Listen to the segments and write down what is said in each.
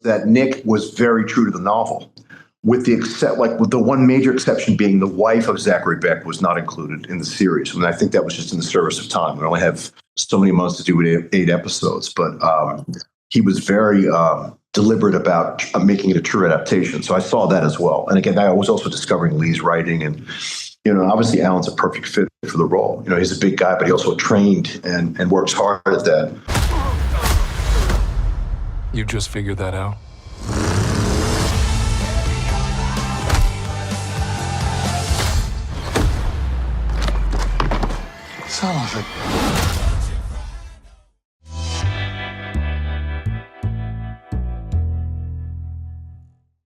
that Nick was very true to the novel, with the one major exception being the wife of Zachary Beck was not included in the series. I mean, I think that was just in the service of time. We only have so many months to do eight episodes, but he was very deliberate about making it a true adaptation. So I saw that as well. And again, I was also discovering Lee's writing, and obviously Alan's a perfect fit for the role. He's a big guy, but he also trained and works hard at that. You just figured that out? Son of a...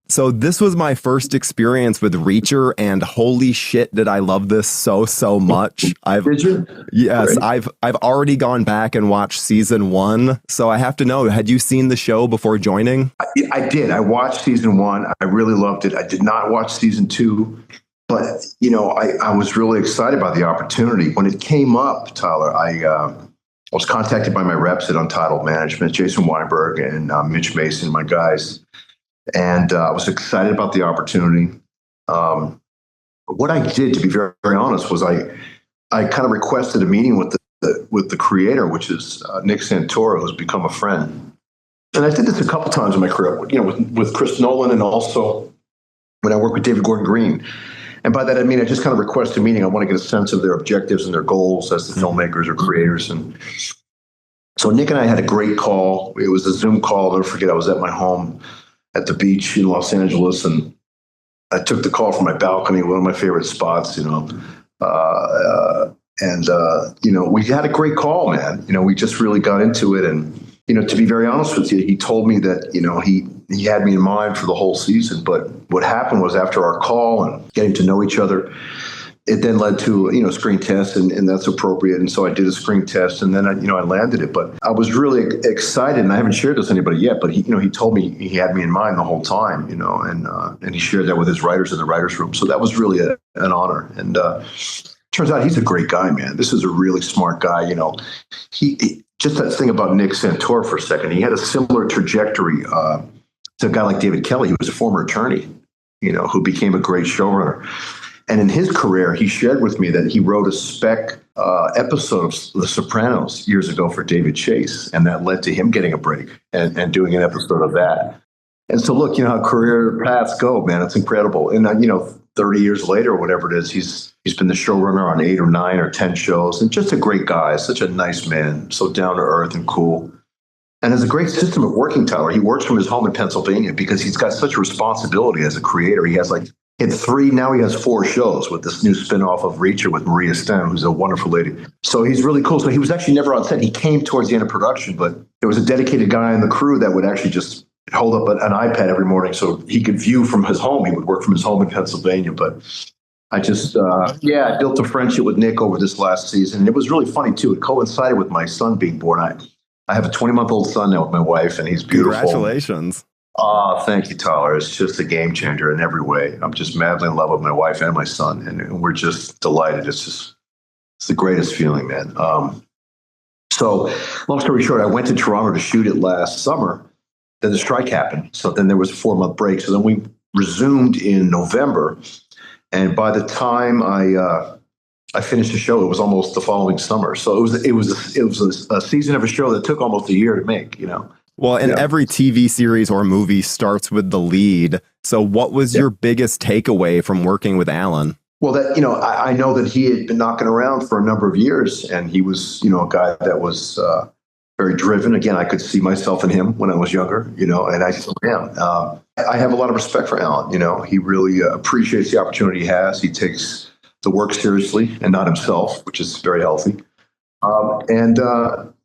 So this was my first experience with Reacher, and holy shit, did I love this so much. Did you? Yes, Great. I've already gone back and watched season 1. So I have to know, had you seen the show before joining? I did. I watched season 1. I really loved it. I did not watch season 2, but I was really excited by the opportunity. When it came up, Tyler, I was contacted by my reps at Untitled Management, Jason Weinberg and Mitch Mason, my guys. And I was excited about the opportunity. What I did, to be very, very honest, was I kind of requested a meeting with the creator, which is Nick Santoro, who's become a friend. And I did this a couple times in my career, with Chris Nolan, and also when I worked with David Gordon Green. And by that, I mean, I just kind of request a meeting. I want to get a sense of their objectives and their goals as the filmmakers or creators. And so Nick and I had a great call. It was a Zoom call. I'll never forget, I was at my home at the beach in Los Angeles, and I took the call from my balcony, one of my favorite spots, we had a great call, man. We just really got into it. And, to be very honest with you, he told me that, he had me in mind for the whole season. But what happened was, after our call and getting to know each other, it then led to, a screen test, and that's appropriate. And so I did a screen test, and then I landed it. But I was really excited, and I haven't shared this with anybody yet, but he told me he had me in mind the whole time, and he shared that with his writers in the writers' room. So that was really an honor. And turns out he's a great guy, man. This is a really smart guy. He just that thing about Nick Santoro for a second. He had a similar trajectory to a guy like David Kelly, who was a former attorney, who became a great showrunner. And in his career, he shared with me that he wrote a spec episode of The Sopranos years ago for David Chase, and that led to him getting a break and doing an episode of that. And so, look, how career paths go, man. It's incredible. And 30 years later, or whatever it is, he's been the showrunner on 8 or 9 or 10 shows, and just a great guy, such a nice man, so down to earth and cool. And has a great system of working, Tyler. He works from his home in Pennsylvania because he's got such responsibility as a creator. He has in 3, now he has 4 shows with this new spinoff of Reacher with Maria Stem, who's a wonderful lady. So he's really cool. So he was actually never on set. He came towards the end of production, but there was a dedicated guy in the crew that would actually just hold up an iPad every morning so he could view from his home. He would work from his home in Pennsylvania. But I just, I built a friendship with Nick over this last season. And it was really funny, too. It coincided with my son being born. I have a 20-month-old son now with my wife, and he's beautiful. Congratulations. Oh, thank you, Tyler. It's just a game changer in every way. I'm just madly in love with my wife and my son, and we're just delighted. It's the greatest feeling, man. So long story short, I went to Toronto to shoot it last summer. Then the strike happened. So then there was a 4-month break. So then we resumed in November. And by the time I finished the show, it was almost the following summer. So it was a season of a show that took almost a year to make, Well, and every TV series or movie starts with the lead. So what was your biggest takeaway from working with Alan? Well, that, I know that he had been knocking around for a number of years, and he was, a guy that was very driven. Again, I could see myself in him when I was younger, and I still am. I have a lot of respect for Alan. He really appreciates the opportunity he has. He takes the work seriously and not himself, which is very healthy.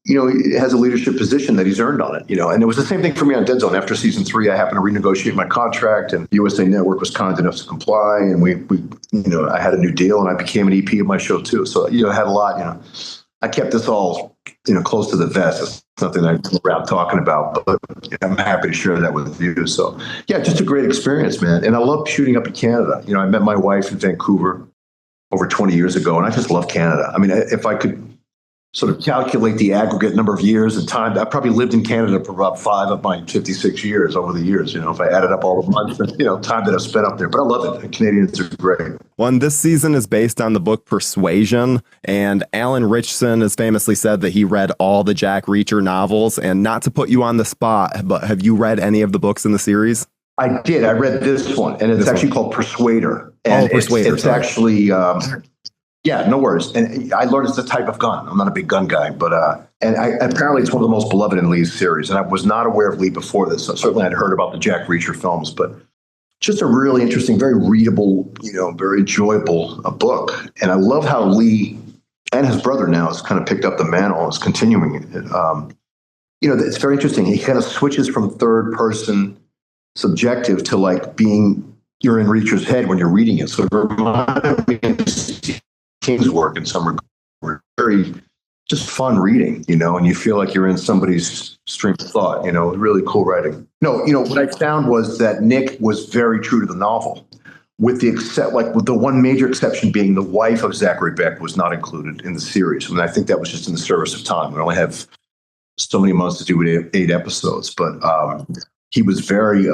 He has a leadership position that he's earned on it, and it was the same thing for me on Dead Zone. After season 3, I happened to renegotiate my contract, and USA Network was kind enough to comply, and we I had a new deal, and I became an EP of my show too. So, I had a lot, I kept this all, close to the vest. It's something I'm around talking about, but I'm happy to share that with you. So, yeah, just a great experience, man. And I love shooting up in Canada. I met my wife in Vancouver over 20 years ago, and I just love Canada. I mean, if I could sort of calculate the aggregate number of years and time. I probably lived in Canada for about 5 of my 56 years over the years, if I added up all the months and, time that I've spent up there. But I love it. Canadians are great. Well, and this season is based on the book Persuasion, and Alan Ritchson has famously said that he read all the Jack Reacher novels. And not to put you on the spot, but have you read any of the books in the series? I did. I read this one, and it's actually called Persuader. And Persuader. It's actually... yeah, no worries. And I learned it's a type of gun. I'm not a big gun guy, but apparently it's one of the most beloved in Lee's series. And I was not aware of Lee before this. So certainly I'd heard about the Jack Reacher films, but just a really interesting, very readable, very enjoyable book. And I love how Lee and his brother now has kind of picked up the mantle and is continuing it. It's very interesting. He kind of switches from third person subjective to like you're in Reacher's head when you're reading it. So it reminded me of King's work in some regard, very just fun reading, and you feel like you're in somebody's stream of thought, really cool writing. No, what I found was that Nick was very true to the novel, with the one major exception being the wife of Zachary Beck was not included in the series. I think that was just in the service of time. We only have so many months to do with 8 episodes, but he was very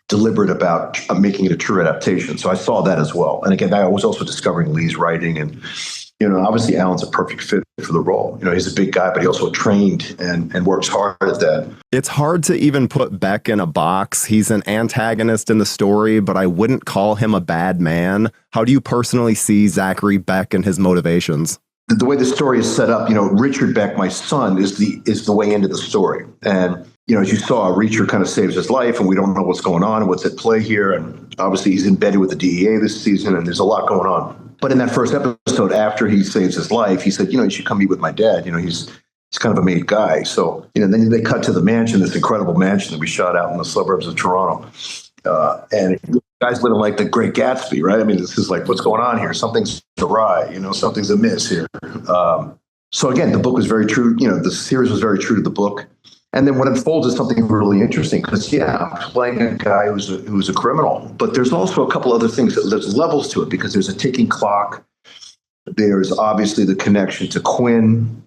deliberate about making it a true adaptation. So I saw that as well. And again, I was also discovering Lee's writing, and obviously Alan's a perfect fit for the role. He's a big guy, but he also trained and works hard at that. It's hard to even put Beck in a box. He's an antagonist in the story, but I wouldn't call him a bad man. How do you personally see Zachary Beck and his motivations? The way the story is set up, Richard Beck, my son, is the way into the story. And as you saw, Reacher kind of saves his life, and we don't know what's going on and what's at play here. And obviously, he's embedded with the DEA this season, and there's a lot going on. But in that first episode, after he saves his life, he said, you should come meet with my dad. He's kind of a made guy. So, then they cut to the mansion, this incredible mansion that we shot out in the suburbs of Toronto. And the guy's living like the Great Gatsby, right? This is like, what's going on here? Something's awry, something's amiss here. So again, the book was very true. The series was very true to the book. And then what unfolds is something really interesting because, I'm playing a guy who's a criminal, but there's also a couple other things. There's levels to it because there's a ticking clock. There's obviously the connection to Quinn,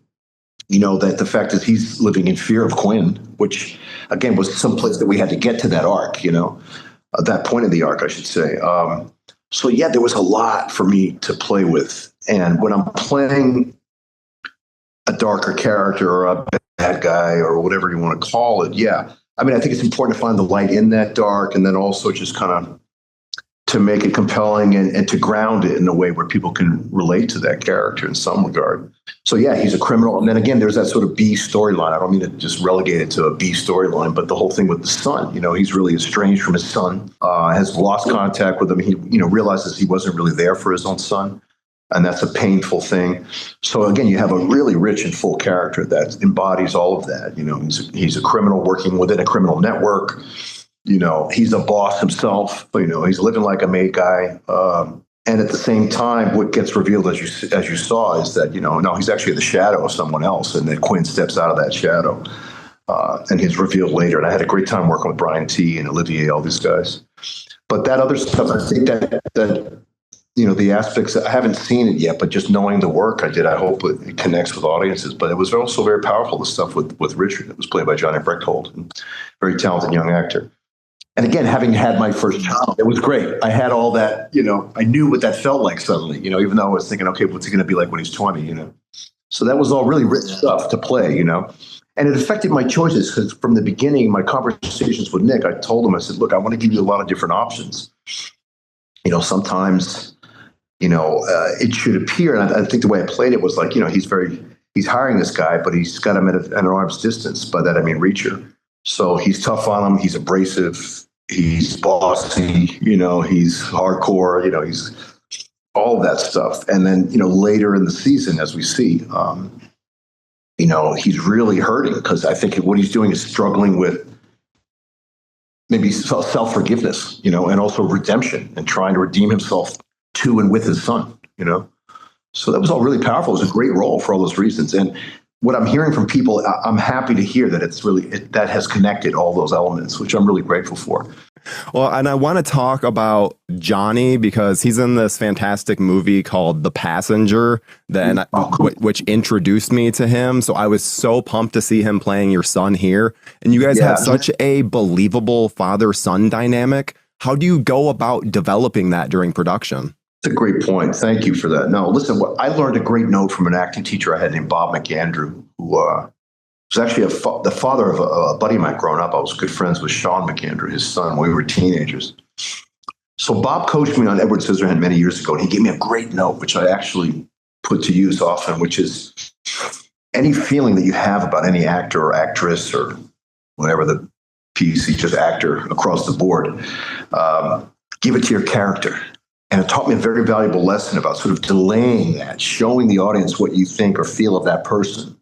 that the fact is he's living in fear of Quinn, which, again, was someplace that we had to get to that arc, that point of the arc, I should say. So, there was a lot for me to play with. And when I'm playing a darker character or a bad guy or whatever you want to call it. I think it's important to find the light in that dark and then also just kind of to make it compelling and to ground it in a way where people can relate to that character in some regard. So he's a criminal. And then again, there's that sort of B storyline. I don't mean to just relegate it to a B storyline, but the whole thing with the son, he's really estranged from his son, has lost contact with him. He, realizes he wasn't really there for his own son. And that's a painful thing. So again, you have a really rich and full character that embodies all of that. He's a criminal working within a criminal network. He's a boss himself. He's living like a made guy. And at the same time, what gets revealed as you saw is that no, he's actually the shadow of someone else, and then Quinn steps out of that shadow, and he's revealed later. And I had a great time working with Brian T. and Olivier, all these guys. But that other stuff, I think that. The aspects, I haven't seen it yet, but just knowing the work I did, I hope it connects with audiences. But it was also very powerful, the stuff with Richard. It was played by Johnny Brechthold, a very talented young actor. And again, having had my first child, it was great. I had all that, I knew what that felt like suddenly, even though I was thinking, okay, what's he going to be like when he's 20, So that was all really rich stuff to play, And it affected my choices because from the beginning, my conversations with Nick, I told him, I said, look, I want to give you a lot of different options. Sometimes... it should appear, and I think the way I played it was like, he's hiring this guy, but he's got him at an arm's distance. By that, I mean Reacher. So he's tough on him. He's abrasive. He's bossy. He's hardcore. He's all of that stuff. And then, later in the season, as we see, he's really hurting because I think what he's doing is struggling with maybe self-forgiveness, and also redemption and trying to redeem himself to and with his son, So that was all really powerful. It was a great role for all those reasons. And what I'm hearing from people, I'm happy to hear that it's really, that has connected all those elements, which I'm really grateful for. Well, and I want to talk about Johnny because he's in this fantastic movie called The Passenger, which introduced me to him. So I was so pumped to see him playing your son here. And you guys have such a believable father-son dynamic. How do you go about developing that during production? That's a great point. Thank you for that. No, listen, I learned a great note from an acting teacher I had named Bob McAndrew, who was actually the father of a buddy of mine growing up. I was good friends with Sean McAndrew, his son, when we were teenagers. So Bob coached me on Edward Scissorhands many years ago, and he gave me a great note, which I actually put to use often, which is any feeling that you have about any actor or actress or whatever the piece, just actor across the board, give it to your character. And it taught me a very valuable lesson about sort of delaying that, showing the audience what you think or feel of that person.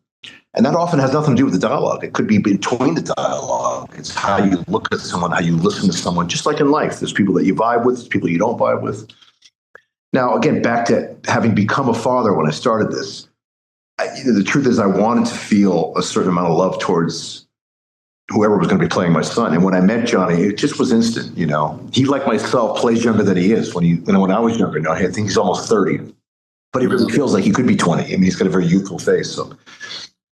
And that often has nothing to do with the dialogue. It could be between the dialogue. It's how you look at someone, how you listen to someone, just like in life. There's people that you vibe with, there's people you don't vibe with. Now, again, back to having become a father when I started this, the truth is I wanted to feel a certain amount of love towards whoever was going to be playing my son. And when I met Johnny, it just was instant, He, like myself, plays younger than he is. When I was younger, I think he's almost 30. But he really feels like he could be 20. I mean, he's got a very youthful face.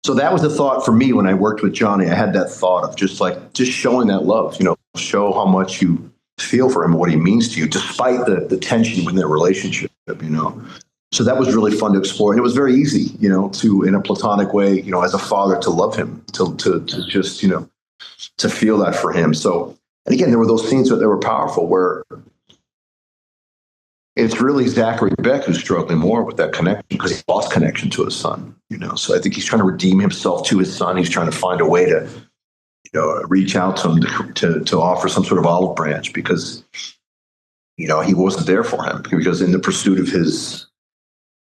So that was the thought for me when I worked with Johnny. I had that thought of just showing that love, show how much you feel for him and what he means to you, despite the tension within their relationship, So that was really fun to explore. And it was very easy, to, in a platonic way, as a father, to love him, to just, to feel that for him. So, and again, there were those scenes that were powerful where it's really Zachary Beck who's struggling more with that connection because he lost connection to his son, So I think he's trying to redeem himself to his son. He's trying to find a way to, reach out to him to offer some sort of olive branch because, he wasn't there for him because in the pursuit of his,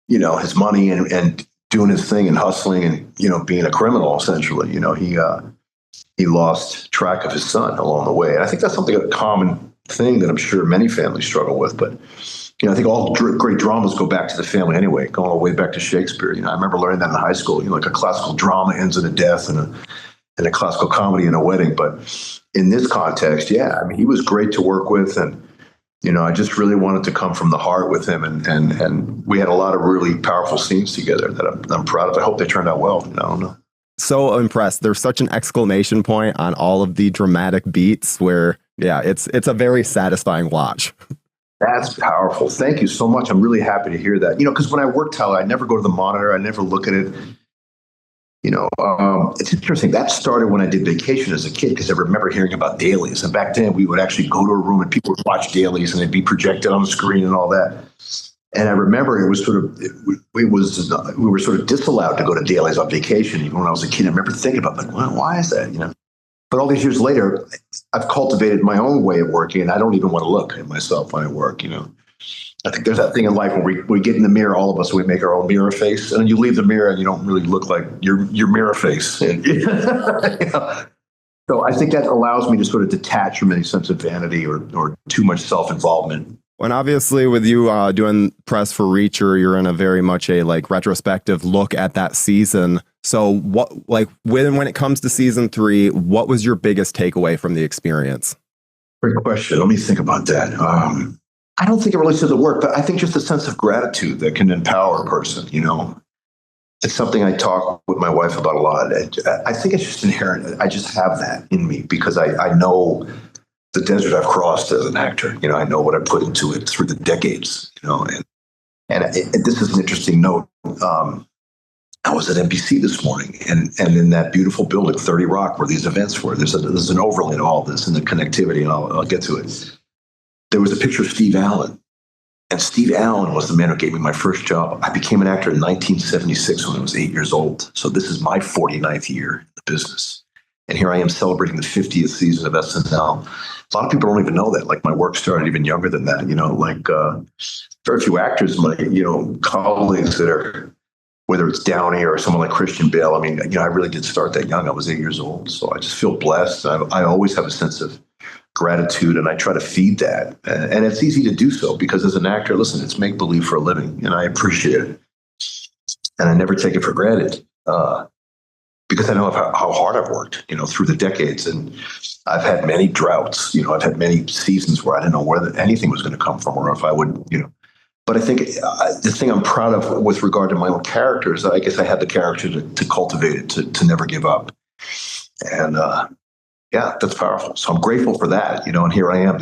his money and doing his thing and hustling and, being a criminal, essentially, he lost track of his son along the way. And I think that's a common thing that I'm sure many families struggle with. But, I think all great dramas go back to the family anyway, going all the way back to Shakespeare. I remember learning that in high school, like a classical drama ends in a death and a classical comedy in a wedding. But in this context, he was great to work with. And, I just really wanted to come from the heart with him. And we had a lot of really powerful scenes together that I'm proud of. I hope they turned out well. I don't know. So impressed. There's such an exclamation point on all of the dramatic beats where, it's a very satisfying watch. That's powerful. Thank you so much. I'm really happy to hear that. Because when I work Tyler, I never go to the monitor. I never look at it. It's interesting. That started when I did Vacation as a kid because I remember hearing about dailies. And back then we would actually go to a room and people would watch dailies and they'd be projected on the screen and all that. And I remember it was we were sort of disallowed to go to dailies on vacation even when I was a kid. I remember thinking about why is that? But all these years later, I've cultivated my own way of working, and I don't even want to look at myself when I work. I think there's that thing in life where we get in the mirror, all of us, we make our own mirror face, and then you leave the mirror and you don't really look like your mirror face. And, So I think that allows me to sort of detach from any sense of vanity or too much self-involvement. And obviously with you doing press for Reacher, you're in a very much a retrospective look at that season. So when it comes to season 3, what was your biggest takeaway from the experience? Great question. Let me think about that. I don't think it relates to the work, but I think just a sense of gratitude that can empower a person, It's something I talk with my wife about a lot. I think it's just inherent. I just have that in me because I know the desert I've crossed as an actor. I know what I put into it through the decades, and this is an interesting note. I was at NBC this morning and in that beautiful building, 30 Rock, where these events were, there's an overlay to all this and the connectivity, and I'll get to it. There was a picture of Steve Allen. And Steve Allen was the man who gave me my first job. I became an actor in 1976 when I was 8 years old. So this is my 49th year in the business. And here I am celebrating the 50th season of SNL. A lot of people don't even know that. My work started even younger than that. Very few actors, my colleagues that are, whether it's Downey or someone like Christian Bale. I mean, I really did start that young. I was 8 years old. So I just feel blessed. I always have a sense of gratitude, and I try to feed that. And it's easy to do so because as an actor, listen, it's make-believe for a living, and I appreciate it. And I never take it for granted. because I know how hard I've worked, through the decades. And I've had many droughts, I've had many seasons where I didn't know where anything was going to come from or if I would, But I think the thing I'm proud of with regard to my own character is that I guess I had the character to cultivate it, to never give up. And yeah, that's powerful. So I'm grateful for that, and here I am,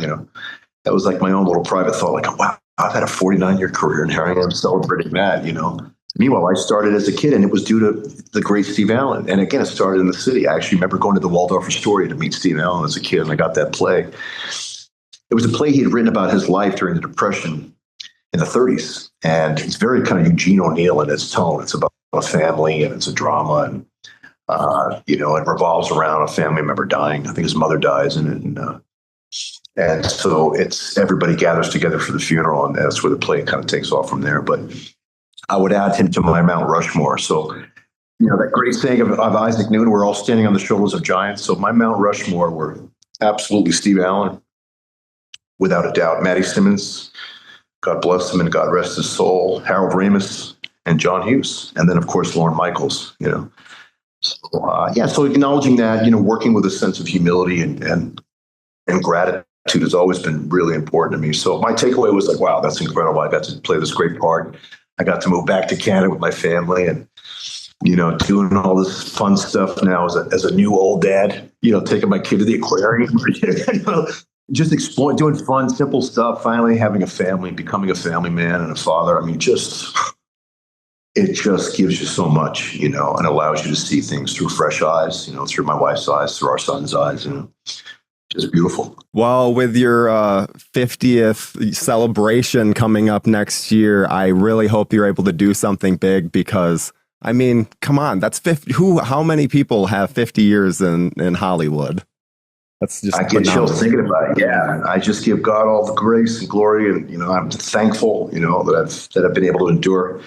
that was like my own little private thought, like, wow, I've had a 49-year career and here I am celebrating that, Meanwhile, I started as a kid and it was due to the great Steve Allen. And again, it started in the city. I actually remember going to the Waldorf Astoria to meet Steve Allen as a kid, and I got that play. It was a play he had written about his life during the Depression in the 30s. And it's very kind of Eugene O'Neill in its tone. It's about a family and it's a drama, and it revolves around a family member dying. I think his mother dies in it. And so it's everybody gathers together for the funeral, and that's where the play kind of takes off from there. But I would add him to my Mount Rushmore. So, that great saying of Isaac Newton, we're all standing on the shoulders of giants. So my Mount Rushmore were absolutely Steve Allen, without a doubt. Matty Simmons, God bless him and God rest his soul. Harold Ramis and John Hughes. And then, of course, Lorne Michaels, So acknowledging that, working with a sense of humility and gratitude has always been really important to me. So my takeaway was like, wow, that's incredible. I got to play this great part. I got to move back to Canada with my family and, doing all this fun stuff now as a new old dad, taking my kid to the aquarium, just exploring, doing fun, simple stuff, finally having a family, becoming a family man and a father. I mean, it just gives you so much, and allows you to see things through fresh eyes, through my wife's eyes, through our son's eyes, Just beautiful. Well, with your 50th celebration coming up next year, I really hope you're able to do something big because, I mean, come on, that's 50. How many people have 50 years in Hollywood? That's just I get chills thinking about it. Yeah, I just give God all the grace and glory, and I'm thankful, that I've been able to endure.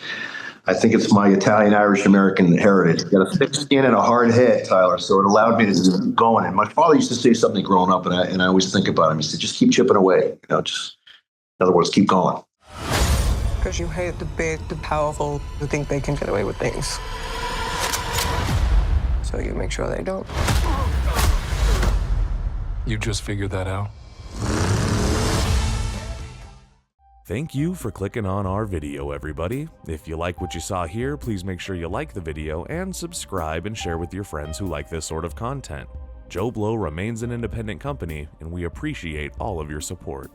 I think it's my Italian, Irish, American heritage. I've got a thick skin and a hard head, Tyler, so it allowed me to keep going. And my father used to say something growing up, and I always think about him. He said, just keep chipping away. Just, in other words, keep going. Because you hate the big, the powerful, who think they can get away with things. So you make sure they don't. You just figured that out? Thank you for clicking on our video, everybody. If you like what you saw here, please make sure you like the video and subscribe and share with your friends who like this sort of content. JoBlo remains an independent company, and we appreciate all of your support.